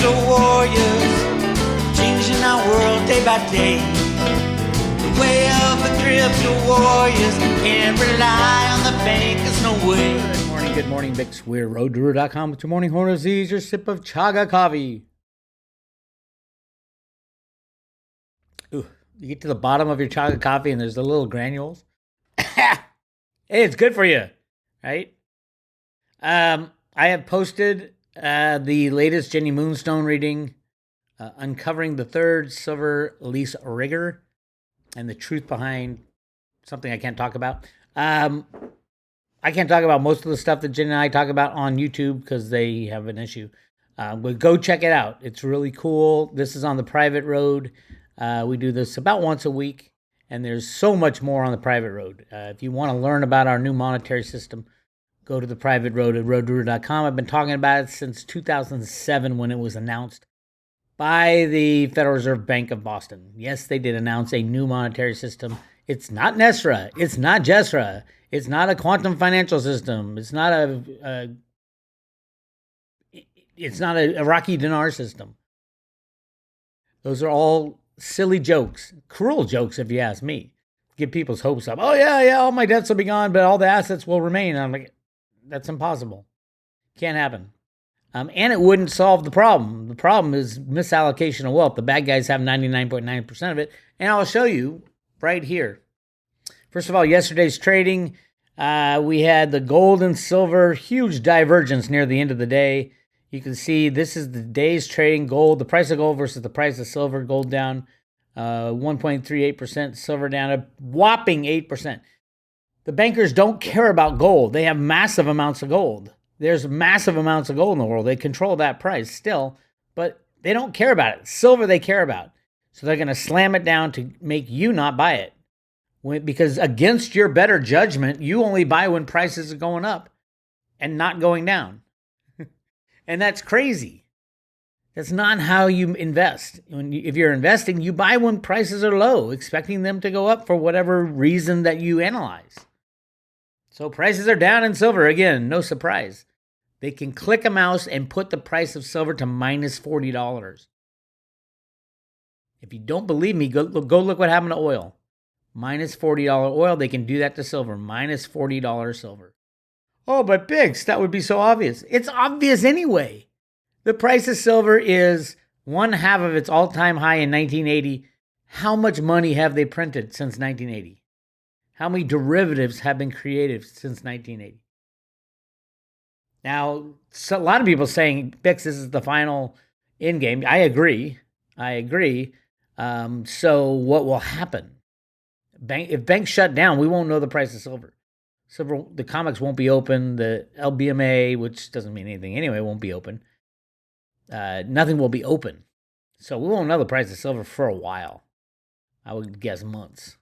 crypto warriors, changing our world day by day. The way of the crypto warriors, can't rely on the bankers, no way. Good morning, Bix Weir, roadguru.com with your morning horn of Z's, your sip of chaga coffee. Ooh, you get to the bottom of your chaga coffee and there's the little granules. Hey, it's good for you, right? I have posted the latest Jenny Moonstone reading, uncovering the third silver lease rigor and the truth behind something I can't talk about. I can't talk about most of the stuff that Jen and I talk about on YouTube because they have an issue. But go check it out. It's really cool. This is on the private road. We do this about once a week, and there's so much more on the private road. If you want to learn about our new monetary system, go to the private road at roadguru.com. I've been talking about it since 2007 when it was announced by the Federal Reserve Bank of Boston. Yes, they did announce a new monetary system. It's not NESRA. It's not JESRA. It's not a quantum financial system. It's not a Iraqi dinar system. Those are all silly jokes, cruel jokes, if you ask me. Get people's hopes up. Oh yeah, all my debts will be gone, but all the assets will remain. I'm like, that's impossible. Can't happen. And it wouldn't solve the problem. The problem is misallocation of wealth. The bad guys have 99.9% of it, and I'll show you right here. First of all, yesterday's trading, we had the gold and silver, huge divergence near the end of the day. You can see this is the day's trading gold, the price of gold versus the price of silver. Gold down 1.38%, silver down a whopping 8%. The bankers don't care about gold. They have massive amounts of gold. There's massive amounts of gold in the world. They control that price still, but they don't care about it. Silver they care about. So they're going to slam it down to make you not buy it. Because against your better judgment, you only buy when prices are going up and not going down. And that's crazy. That's not how you invest. If you're investing, you buy when prices are low, expecting them to go up for whatever reason that you analyze. So prices are down in silver. Again, no surprise. They can click a mouse and put the price of silver to minus $40. If you don't believe me, go look what happened to oil. Minus $40 oil, they can do that to silver. Minus $40 silver. Oh, but Bix, that would be so obvious. It's obvious anyway. The price of silver is 1/2 of its all-time high in 1980. How much money have they printed since 1980? How many derivatives have been created since 1980? Now, a lot of people saying, Bix, this is the final end game. I agree. So what will happen? If banks shut down, we won't know the price of silver. Silver, the COMEX won't be open. The LBMA, which doesn't mean anything anyway, won't be open. Nothing will be open. So we won't know the price of silver for a while. I would guess months.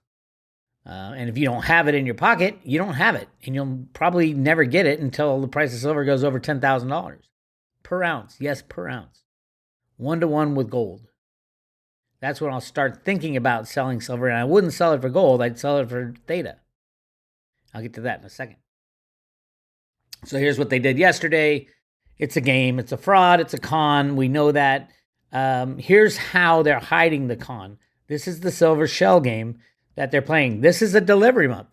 And if you don't have it in your pocket, you don't have it. And you'll probably never get it until the price of silver goes over $10,000 per ounce. Yes, per ounce. 1-to-1 with gold. That's when I'll start thinking about selling silver. And I wouldn't sell it for gold. I'd sell it for Theta. I'll get to that in a second. So here's what they did yesterday. It's a game. It's a fraud. It's a con. We know that. Here's how they're hiding the con. This is the silver shell game that they're playing. This is a delivery month.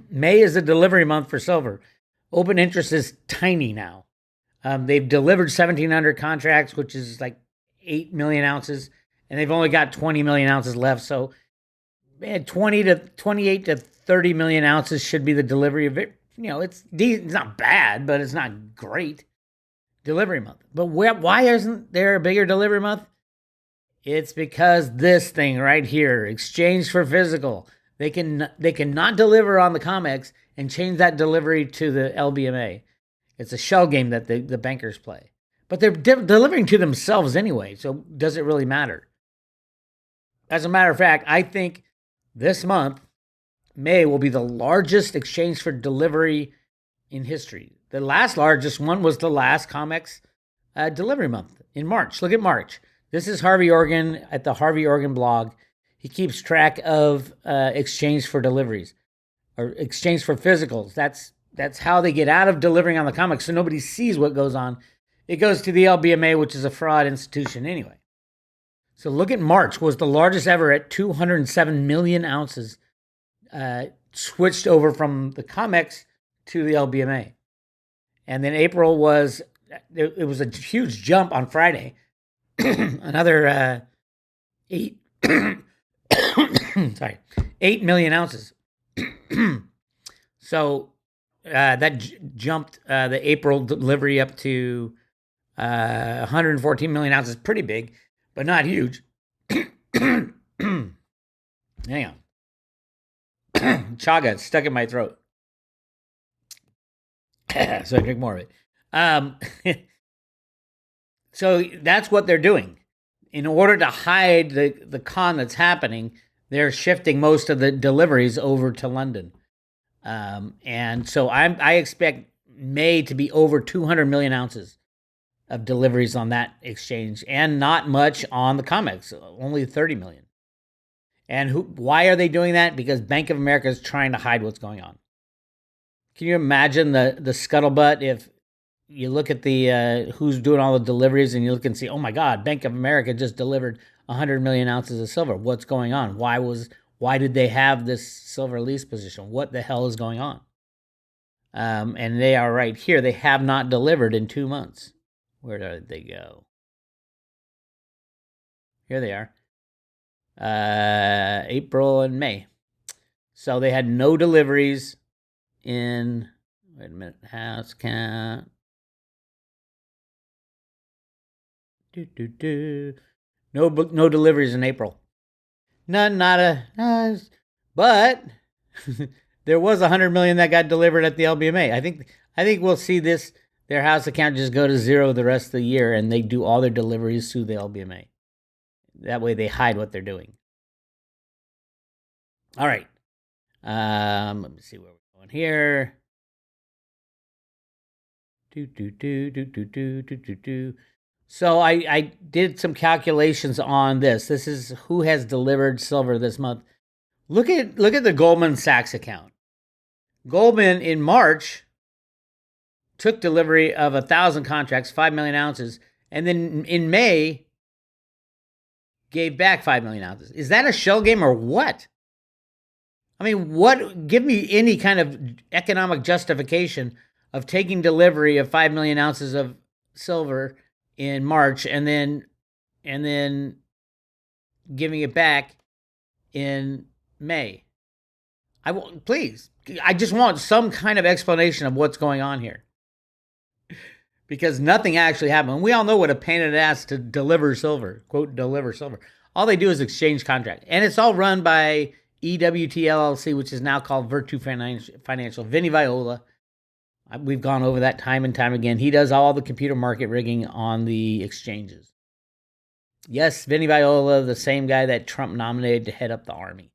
May is a delivery month for silver. Open interest is tiny now. They've delivered 1,700 contracts, which is like 8 million ounces, and they've only got 20 million ounces left. So 28 to 30 million ounces should be the delivery of it. You know, it's not bad, but it's not great. Delivery month. But why isn't there a bigger delivery month? It's because this thing right here, exchange for physical, they cannot deliver on the COMEX and change that delivery to the LBMA. It's a shell game that the bankers play. But they're delivering to themselves anyway, so does it really matter? As a matter of fact, I think this month, May, will be the largest exchange for delivery in history. The last largest one was the last COMEX delivery month in March. Look at March. This is Harvey Organ at the Harvey Organ blog. He keeps track of exchange for deliveries or exchange for physicals. That's how they get out of delivering on the COMEX, so nobody sees what goes on it goes to the LBMA, which is a fraud institution anyway. So look at March, was the largest ever at 207 million ounces switched over from the COMEX to the LBMA. And then April was, it was a huge jump on Friday. Another 8 million ounces. So that jumped the April delivery up to 114 million ounces. Pretty big, but not huge. Hang on. Chaga stuck in my throat. So I drink more of it. So that's what they're doing. In order to hide the con that's happening, they're shifting most of the deliveries over to London. And so I expect May to be over 200 million ounces of deliveries on that exchange, and not much on the COMEX, only 30 million. And why are they doing that? Because Bank of America is trying to hide what's going on. Can you imagine the scuttlebutt if you look at the who's doing all the deliveries and you look and see, oh my God, Bank of America just delivered 100 million ounces of silver. What's going on? Why did they have this silver lease position? What the hell is going on? And they are right here. They have not delivered in 2 months. Where did they go? Here they are. April and May. So they had no deliveries in, wait a minute, house count. No deliveries in April. None, nada. But there was 100 million that got delivered at the LBMA. I think we'll see this, their house account just go to zero the rest of the year, and they do all their deliveries through the LBMA. That way they hide what they're doing. All right. Let me see where we're going here. So I did some calculations on this. This is who has delivered silver this month. Look at the Goldman Sachs account. Goldman in March took delivery of 1,000 contracts, 5 million ounces, and then in May gave back 5 million ounces. Is that a shell game or what? I mean, give me any kind of economic justification of taking delivery of 5 million ounces of silver in March and then giving it back in May. Please, I just want some kind of explanation of what's going on here. Because nothing actually happened. We all know what a pain in the ass to deliver silver, quote, deliver silver. All they do is exchange contract. And it's all run by EWT LLC, which is now called Virtu Financial. Vinny Viola, we've gone over that time and time again. He does all the computer market rigging on the exchanges. Yes, Vinny Viola, the same guy that Trump nominated to head up the army.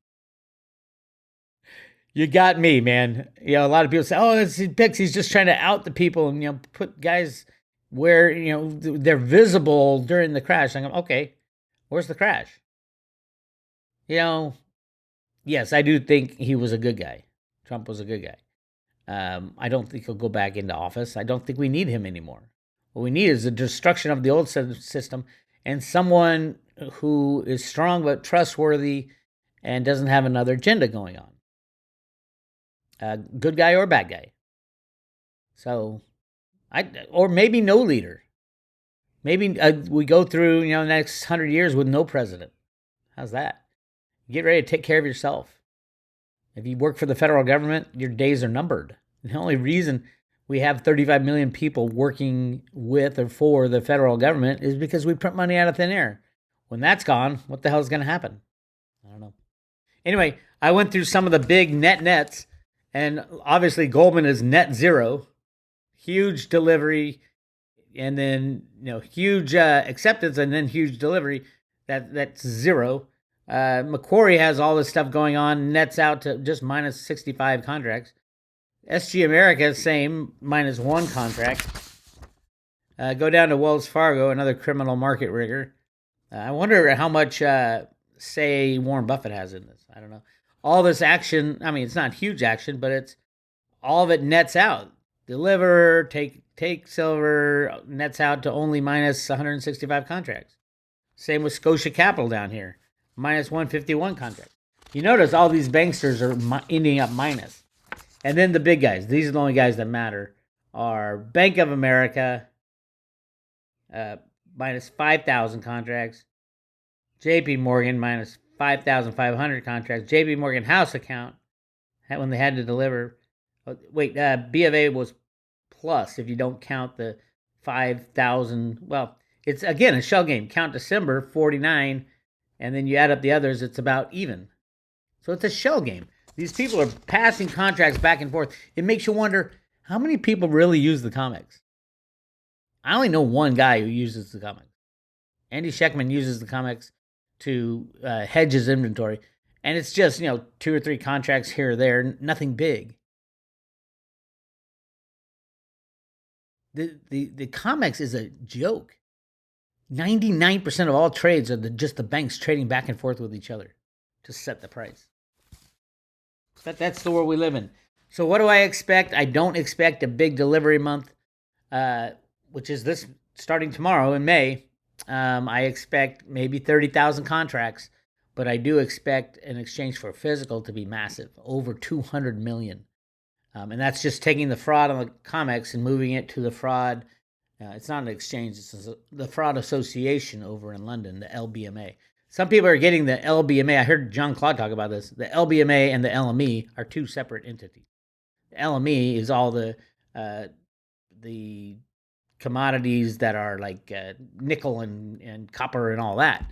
You got me, man. You know, a lot of people say, oh, it's Bix. He's just trying to out the people and, you know, put guys where, you know, they're visible during the crash. I'm okay, where's the crash? You know, yes, I do think he was a good guy. Trump was a good guy. I don't think he'll go back into office. I don't think we need him anymore. What we need is the destruction of the old system and someone who is strong but trustworthy and doesn't have another agenda going on. Good guy or bad guy. So, or maybe no leader. Maybe we go through, you know, the next 100 years with no president. How's that? Get ready to take care of yourself. If you work for the federal government, your days are numbered. The only reason we have 35 million people working with or for the federal government is because we print money out of thin air. When that's gone, what the hell is going to happen? I don't know. Anyway, I went through some of the big nets. And obviously Goldman is net zero, huge delivery, and then, you know, huge acceptance and then huge delivery. That's zero. Macquarie has all this stuff going on, nets out to just minus 65 contracts. SG America, same, minus 1 contract. Go down to Wells Fargo, another criminal market rigger. I wonder how much, say, Warren Buffett has in this. I don't know. All this action, I mean, it's not huge action, but it's all of it nets out. deliver, take silver, nets out to only minus 165 contracts. Same with Scotia Capital down here, minus 151 contracts. You notice all these banksters are ending up minus. And then the big guys, these are the only guys that matter, are Bank of America, minus 5,000 contracts, JP Morgan, minus 5,500 contracts, JP Morgan House account, when they had to deliver. B of A was plus if you don't count the 5,000. Well, it's again a shell game. Count December, 49, and then you add up the others, it's about even. So it's a shell game. These people are passing contracts back and forth. It makes you wonder, how many people really use the COMEX? I only know one guy who uses the COMEX. Andy Scheckman uses the COMEX to hedge his inventory. And it's just, 2 or 3 contracts here or there, nothing big. The COMEX is a joke. 99% of all trades are just the banks trading back and forth with each other to set the price. But that's the world we live in. So what do I expect? I don't expect a big delivery month, which is this starting tomorrow in May. I expect maybe 30,000 contracts, but I do expect an exchange for physical to be massive, over 200 million. And that's just taking the fraud on the COMEX and moving it to the fraud. It's not an exchange. It's the Fraud Association over in London, the LBMA. Some people are getting the LBMA. I heard John Claude talk about this. The LBMA and the LME are two separate entities. The LME is all the commodities that are like nickel and copper and all that.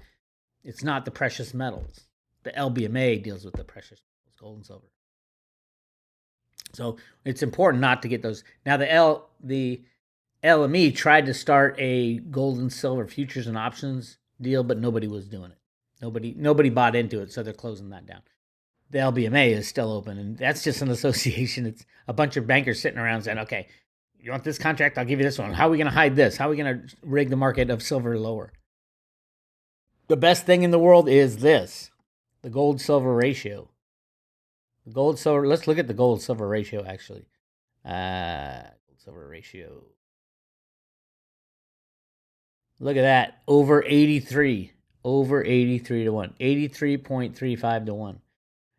It's not the precious metals. The LBMA deals with the precious metals, gold and silver. So it's important not to get those. Now the LME tried to start a gold and silver futures and options deal, but nobody was doing it. Nobody bought into it, so they're closing that down. The LBMA is still open, and that's just an association. It's a bunch of bankers sitting around saying, okay, you want this contract? I'll give you this one. How are we going to hide this? How are we going to rig the market of silver lower? The best thing in the world is this, the gold-silver ratio. The gold-silver, let's look at the gold-silver ratio, actually. Gold-silver ratio. Look at that, over 83 to 1, 83.35 to 1.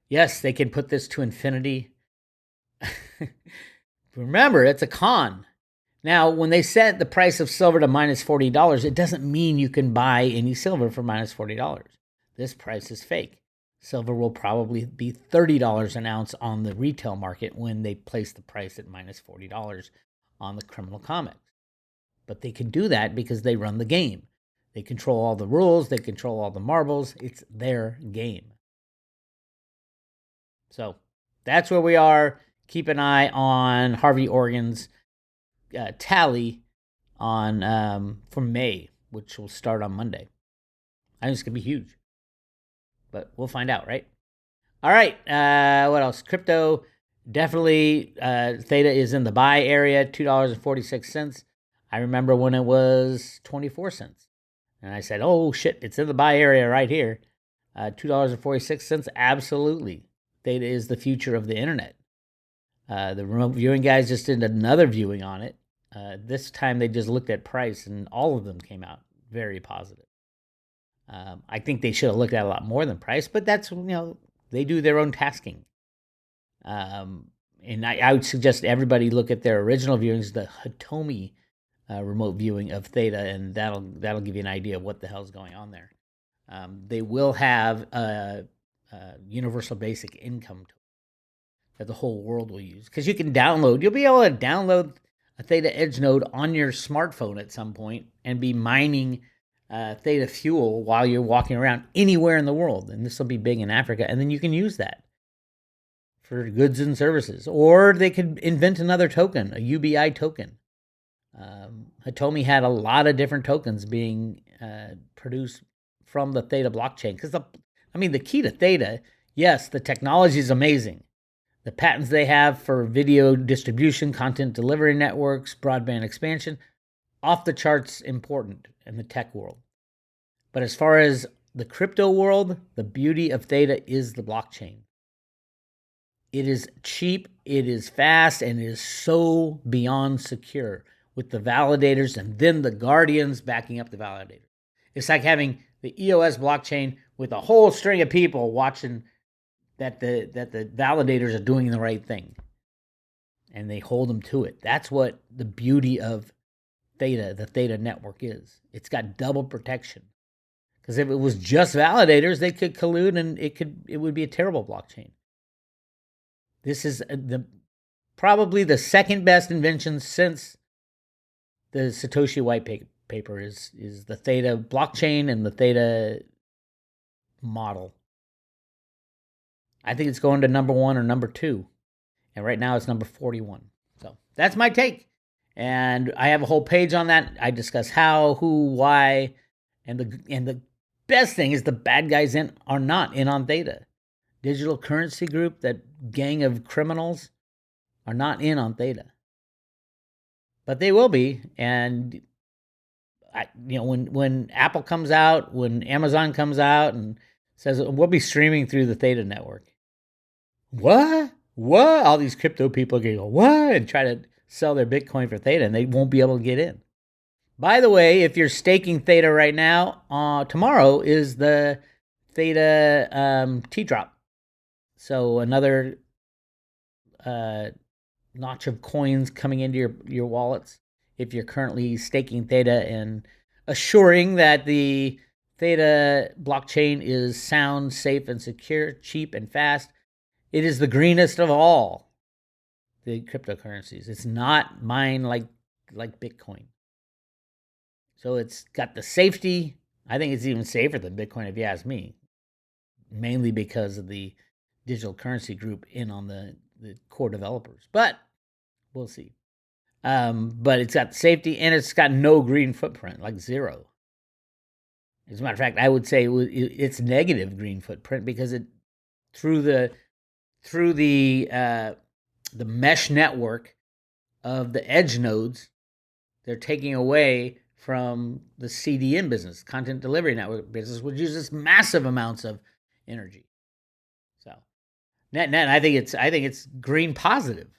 Yes, they can put this to infinity. Remember, it's a con. Now, when they set the price of silver to minus $40, it doesn't mean you can buy any silver for minus $40. This price is fake. Silver will probably be $30 an ounce on the retail market when they place the price at minus $40 on the criminal COMEX. But they can do that because they run the game. They control all the rules. They control all the marbles. It's their game. So that's where we are. Keep an eye on Harvey Organ's tally on for May, which will start on Monday. I think it's going to be huge. But we'll find out, right? All right. What else? Crypto. Definitely Theta is in the buy area, $2.46. I remember when it was 24 cents. And I said, oh, shit, it's in the buy area right here. $2.46. Absolutely. Theta is the future of the internet. The remote viewing guys just did another viewing on it. This time they just looked at price, and all of them came out very positive. I think they should have looked at a lot more than price, but that's, they do their own tasking. And I would suggest everybody look at their original viewings, the Hitomi remote viewing of Theta, and that'll give you an idea of what the hell's going on there. They will have a universal basic income that the whole world will use, because you'll be able to download a Theta Edge node on your smartphone at some point and be mining Theta fuel while you're walking around anywhere in the world. And this will be big in Africa, and then you can use that for goods and services. Or they could invent another token, a UBI token. Hitomi had a lot of different tokens being produced from the Theta blockchain. Because the key to Theta, yes, the technology is amazing. The patents they have for video distribution, content delivery networks, broadband expansion, off the charts important in the tech world. But as far as the crypto world, the beauty of Theta is the blockchain. It is cheap. it is fast and it is so beyond secure with the validators and then the guardians backing up the validator. It's like having the EOS blockchain with a whole string of people watching that the validators are doing the right thing. And they hold them to it. That's what the beauty of Theta, the Theta network is. It's got double protection. Because if it was just validators, they could collude and it would be a terrible blockchain. This is probably the second best invention since the Satoshi white paper is the Theta blockchain and the Theta model. I think it's going to number 1 or number 2. And right now it's number 41. So that's my take. And I have a whole page on that. I discuss how, who, why, and the best thing is the bad guys are not in on Theta. Digital currency group, that gang of criminals, are not in on Theta. But they will be. And when Apple comes out, when Amazon comes out and says we'll be streaming through the Theta network. What? All these crypto people are going to go, what? And try to sell their Bitcoin for Theta, and they won't be able to get in. By the way, if you're staking Theta right now, tomorrow is the Theta T-drop. So another notch of coins coming into your wallets if you're currently staking Theta and assuring that the Theta blockchain is sound, safe, and secure, cheap, and fast. It is the greenest of all the cryptocurrencies. It's not mined like Bitcoin. So it's got the safety. I think it's even safer than Bitcoin if you ask me. Mainly because of the digital currency group in on the core developers. But we'll see. But it's got safety and it's got no green footprint, like zero. As a matter of fact, I would say it's negative green footprint because it through the mesh network of the edge nodes, they're taking away from the CDN business, content delivery network business, which uses massive amounts of energy. So, net, I think it's green positive.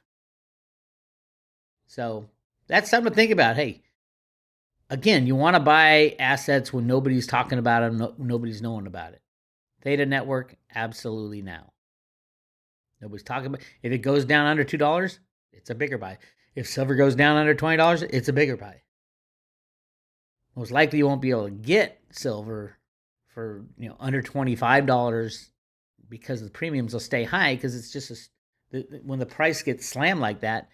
So that's something to think about. Hey, again, you want to buy assets when nobody's talking about them, nobody's knowing about it. Theta network, absolutely now. Nobody's talking about. If it goes down under $2, it's a bigger buy. If silver goes down under $20, it's a bigger buy. Most likely, you won't be able to get silver for under $25 because the premiums will stay high because it's just when the price gets slammed like that,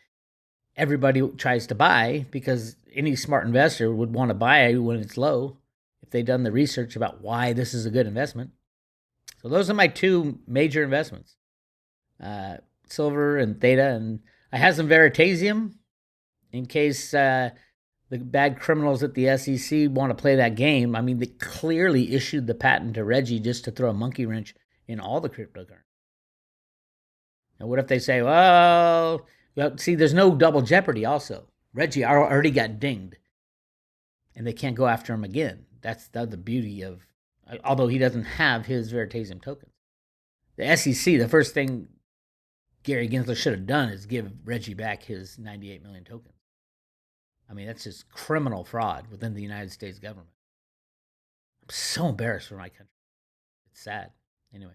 everybody tries to buy because any smart investor would want to buy when it's low if they've done the research about why this is a good investment. So those are my two major investments. Silver and Theta, and I have some Veritasium in case the bad criminals at the SEC want to play that game. I mean, they clearly issued the patent to Reggie just to throw a monkey wrench in all the cryptocurrency. And what if they say, well, see, there's no double jeopardy also. Reggie already got dinged, and they can't go after him again. That's the beauty of, although he doesn't have his Veritasium tokens. The SEC, the first thing Gary Gensler should have done is give Reggie back his 98 million tokens. I mean, that's just criminal fraud within the United States government. I'm so embarrassed for my country. It's sad. Anyway,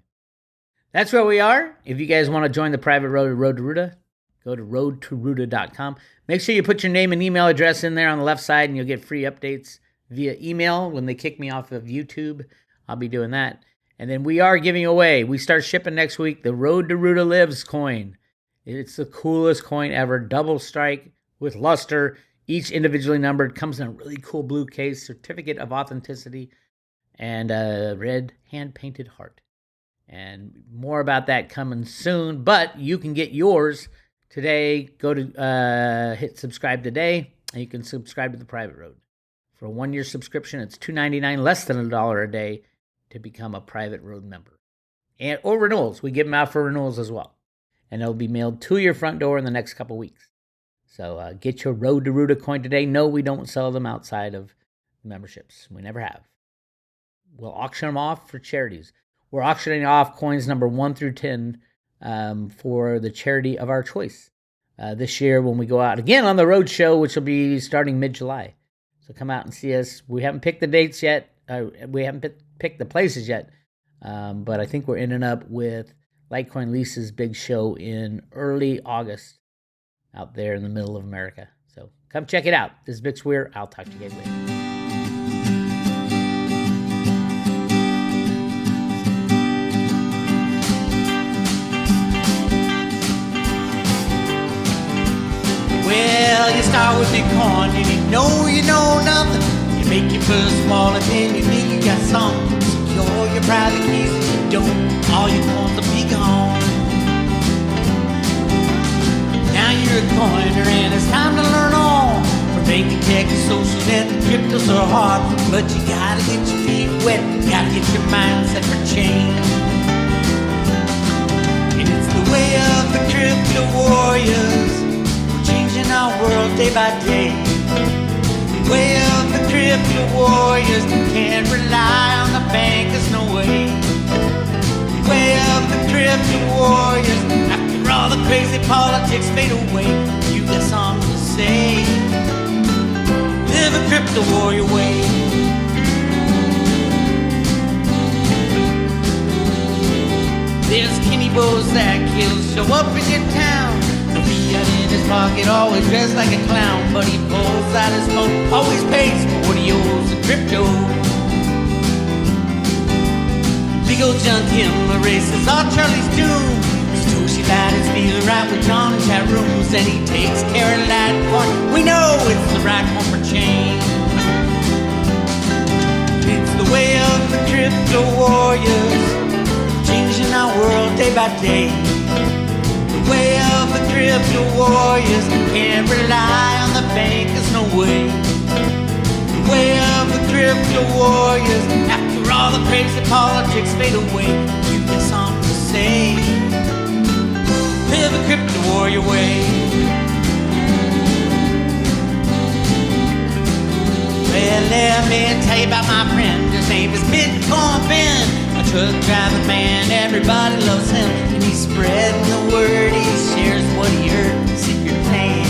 that's where we are. If you guys want to join the private road to Road to Ruta, go to roadtoruta.com. Make sure you put your name and email address in there on the left side, and you'll get free updates via email when they kick me off of YouTube. I'll be doing that. And then we are giving away, we start shipping next week, the Road to Ruta Lives coin. It's the coolest coin ever. Double strike with luster, each individually numbered. Comes in a really cool blue case, certificate of authenticity, and a red hand-painted heart. And more about that coming soon. But you can get yours today. Go to hit subscribe today, and you can subscribe to the private road. For a 1-year subscription, it's $2.99, less than $1 a day, to become a private road member. Or renewals. We give them out for renewals as well. And they'll be mailed to your front door in the next couple weeks. So get your Road to Ruta coin today. No, we don't sell them outside of memberships. We never have. We'll auction them off for charities. We're auctioning off coins number 1 through 10 for the charity of our choice this year when we go out again on the road show, which will be starting mid-July. So come out and see us. We haven't picked the dates yet. We haven't picked the places yet, but I think we're ending up with Litecoin Lisa's big show in early August out there in the middle of America. So come check it out. This is Bix Weir. I'll talk to you guys later. Well, you start with Bitcoin and you know nothing. You make your first wallet and you think you got something. Secure your private keys, you don't, all your coins will be gone. Now you're a coiner and it's time to learn on. From banking tech to social net, the cryptos are hard, but you gotta get your feet wet, gotta get your mind set for change. And it's the way of the crypto warriors, changing our world day by day. The way of the crypto warriors, can't rely on the bankers, no way. The way of the crypto warriors, after all the crazy politics fade away, you got something to say. Live a crypto warrior way. There's Kenny Bowes that kills, show up in your town. The fiat in his pocket, always dressed like a clown, but he pulls out his phone, always pays for what he owes in crypto. Big old John Kim erases all Charlie's doom. Satoshi lied his feeling right with John in chat rooms, and he takes care of Litecoin. We know it's the right one for change. It's the way of the crypto warriors, changing our world day by day. The way of the crypto warriors, can't rely on the bankers, no way. The way of the crypto warriors, after all the crazy politics fade away, you got something to say. Live a crypto warrior way. Well, let me tell you about my friend. His name is Bitcoin Ben, a truck driving man. Everybody loves him, and he's spreading the word. He shares what he heard, secret plan.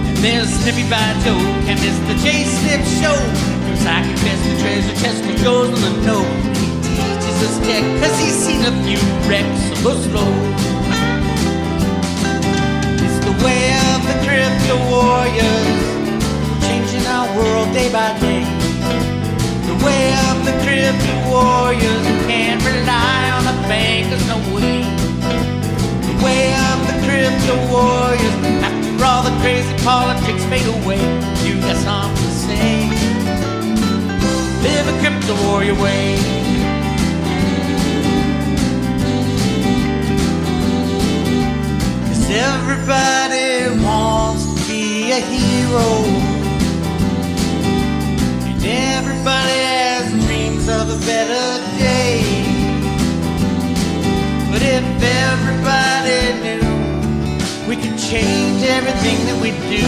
And there's Snippy by Joe, and it's the J-Snip Show. From Psychic Best to Treasure Chest, what goes on the know. He teaches us tech, cause he's seen a few wrecks, so go slow. It's the way of the crypto warriors, changing our world day by day. The way of the crypto warriors, can't rely on the bankers, no way. The way of the crypto warriors, after all the crazy politics fade away, you got something to say. Live a crypto warrior way. Cause everybody wants to be a hero, everybody has dreams of a better day. But if everybody knew we could change everything that we do,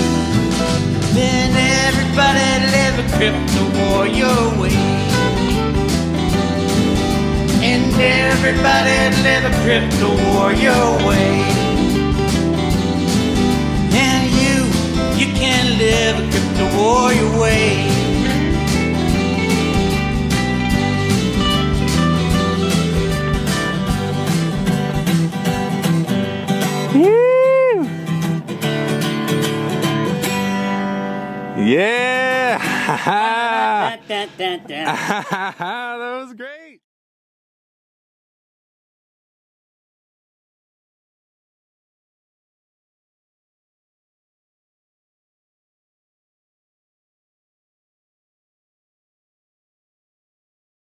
then everybody live a crypto warrior way. And everybody live a crypto warrior way. And you can live a crypto warrior way. Yeah! That was great.